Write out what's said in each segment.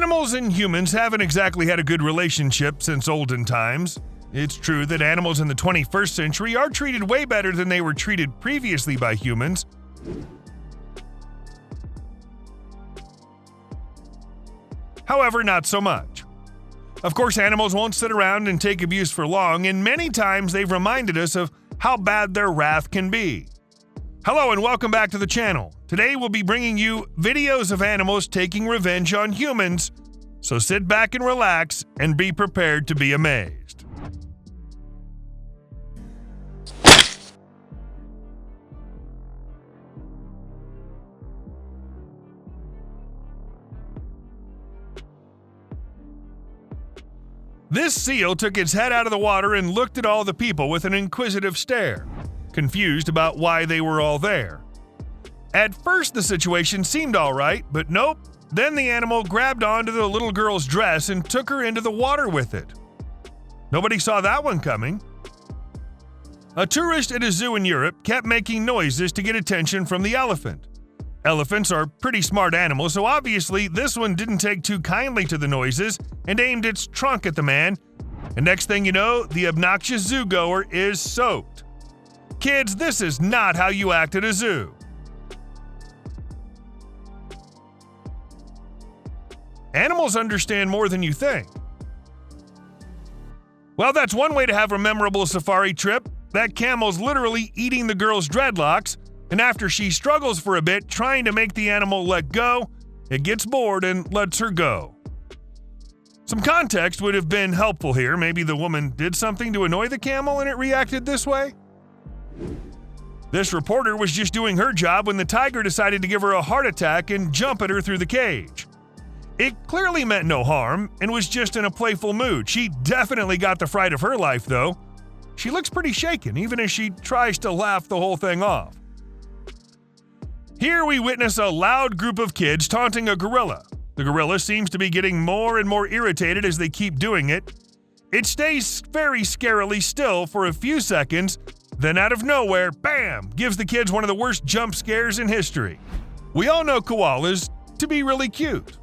Animals and humans haven't exactly had a good relationship since olden times. It's true that animals in the 21st century are treated way better than they were treated previously by humans. However, not so much. Of course, animals won't sit around and take abuse for long, and many times they've reminded us of how bad their wrath can be. Hello and welcome back to the channel. Today we'll be bringing you videos of animals taking revenge on humans, so sit back and relax and be prepared to be amazed. This seal took its head out of the water and looked at all the people with an inquisitive stare, confused about why they were all there. At first the situation seemed alright, but nope. Then the animal grabbed onto the little girl's dress and took her into the water with it. Nobody saw that one coming. A tourist at a zoo in Europe kept making noises to get attention from the elephant. Elephants are pretty smart animals, so obviously this one didn't take too kindly to the noises and aimed its trunk at the man. And next thing you know, the obnoxious zoo goer is soaked. Kids, this is not how you act at a zoo. Animals understand more than you think. Well, that's one way to have a memorable safari trip. That camel's literally eating the girl's dreadlocks, and after she struggles for a bit trying to make the animal let go, it gets bored and lets her go. Some context would have been helpful here. Maybe the woman did something to annoy the camel and it reacted this way? This reporter was just doing her job when the tiger decided to give her a heart attack and jump at her through the cage. It clearly meant no harm and was just in a playful mood. She definitely got the fright of her life, though. She looks pretty shaken, even as she tries to laugh the whole thing off. Here we witness a loud group of kids taunting a gorilla. The gorilla seems to be getting more and more irritated as they keep doing it. It stays very scarily still for a few seconds, then out of nowhere, bam, gives the kids one of the worst jump scares in history. We all know koalas to be really cute,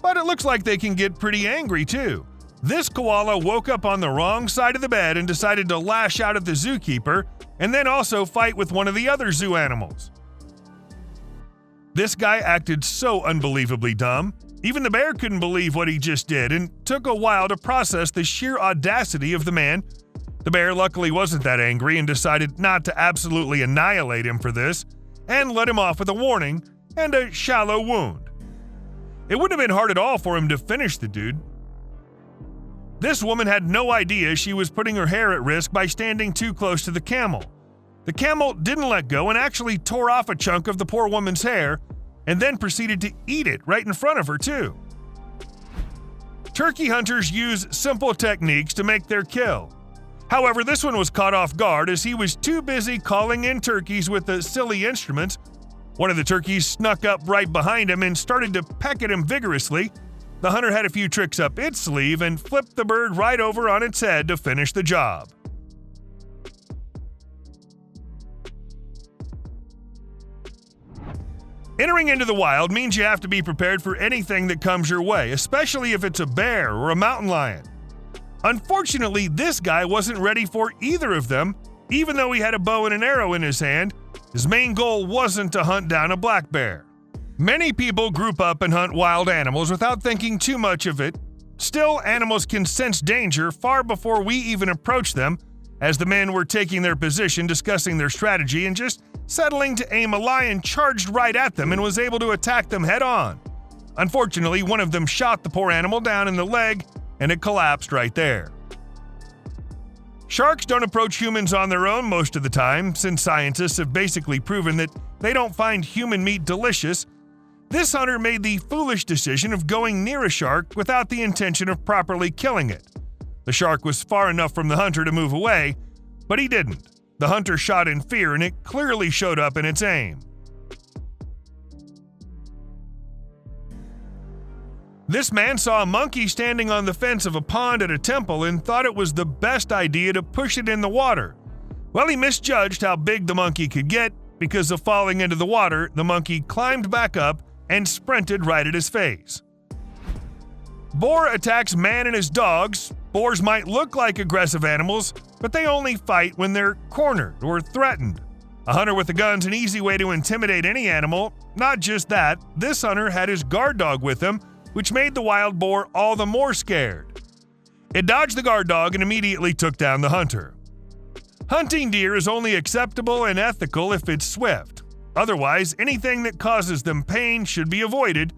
but it looks like they can get pretty angry too. This koala woke up on the wrong side of the bed and decided to lash out at the zookeeper and then also fight with one of the other zoo animals. This guy acted so unbelievably dumb. Even the bear couldn't believe what he just did and took a while to process the sheer audacity of the man. The bear luckily wasn't that angry and decided not to absolutely annihilate him for this and let him off with a warning and a shallow wound. It wouldn't have been hard at all for him to finish the dude. This woman had no idea she was putting her hair at risk by standing too close to the camel. The camel didn't let go and actually tore off a chunk of the poor woman's hair and then proceeded to eat it right in front of her too. Turkey hunters use simple techniques to make their kill. However, this one was caught off guard as he was too busy calling in turkeys with the silly instruments. One of the turkeys snuck up right behind him and started to peck at him vigorously. The hunter had a few tricks up its sleeve and flipped the bird right over on its head to finish the job. Entering into the wild means you have to be prepared for anything that comes your way, especially if it's a bear or a mountain lion. Unfortunately, this guy wasn't ready for either of them. Even though he had a bow and an arrow in his hand, his main goal wasn't to hunt down a black bear. Many people group up and hunt wild animals without thinking too much of it. Still, animals can sense danger far before we even approach them, as the men were taking their position, discussing their strategy, and just settling to aim, a lion charged right at them and was able to attack them head-on. Unfortunately, one of them shot the poor animal down in the leg, and it collapsed right there. Sharks don't approach humans on their own most of the time, since scientists have basically proven that they don't find human meat delicious. This hunter made the foolish decision of going near a shark without the intention of properly killing it. The shark was far enough from the hunter to move away, but he didn't. The hunter shot in fear, and it clearly showed up in its aim. This man saw a monkey standing on the fence of a pond at a temple and thought it was the best idea to push it in the water. Well, he misjudged how big the monkey could get. Because of falling into the water, the monkey climbed back up and sprinted right at his face. Boar attacks man and his dogs. Boars might look like aggressive animals, but they only fight when they're cornered or threatened. A hunter with a gun's an easy way to intimidate any animal. Not just that, this hunter had his guard dog with him, which made the wild boar all the more scared. It dodged the guard dog and immediately took down the hunter. Hunting deer is only acceptable and ethical if it's swift. Otherwise, anything that causes them pain should be avoided.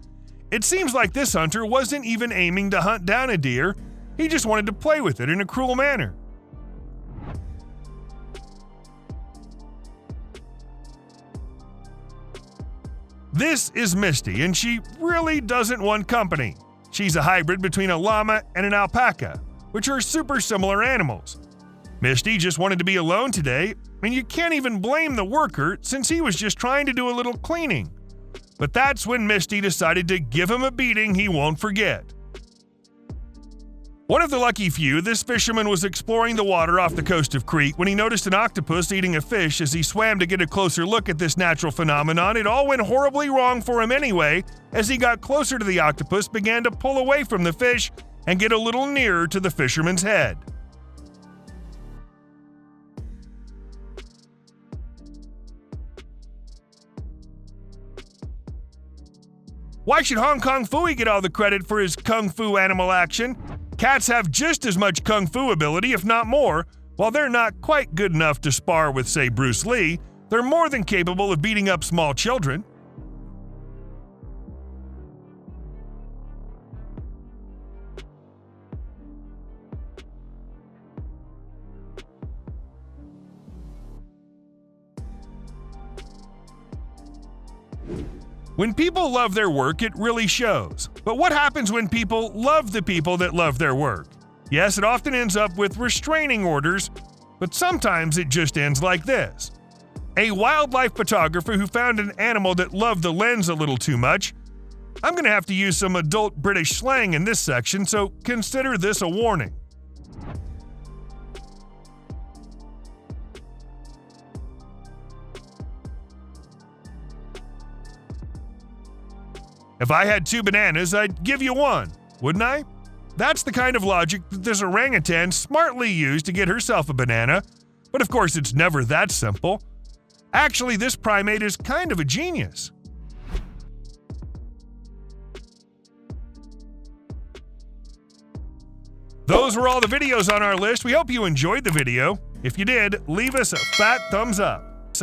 It seems like this hunter wasn't even aiming to hunt down a deer, he just wanted to play with it in a cruel manner. This is Misty, and she really doesn't want company. She's a hybrid between a llama and an alpaca, which are super similar animals. Misty just wanted to be alone today, and you can't even blame the worker since he was just trying to do a little cleaning. But that's when Misty decided to give him a beating he won't forget. One of the lucky few, this fisherman was exploring the water off the coast of Crete when he noticed an octopus eating a fish. As he swam to get a closer look at this natural phenomenon, it all went horribly wrong for him anyway. As he got closer to the octopus, began to pull away from the fish and get a little nearer to the fisherman's head. Why should Hong Kong Phooey get all the credit for his kung fu animal action? Cats have just as much kung fu ability, if not more. While they're not quite good enough to spar with, say, Bruce Lee, they're more than capable of beating up small children. When people love their work, it really shows. But what happens when people love the people that love their work? Yes, it often ends up with restraining orders, but sometimes it just ends like this. A wildlife photographer who found an animal that loved the lens a little too much. I'm going to have to use some adult British slang in this section, so consider this a warning. If I had 2 bananas, I'd give you 1, wouldn't I? That's the kind of logic that this orangutan smartly used to get herself a banana, but of course it's never that simple. Actually, this primate is kind of a genius. Those were all the videos on our list. We hope you enjoyed the video. If you did, leave us a fat thumbs up.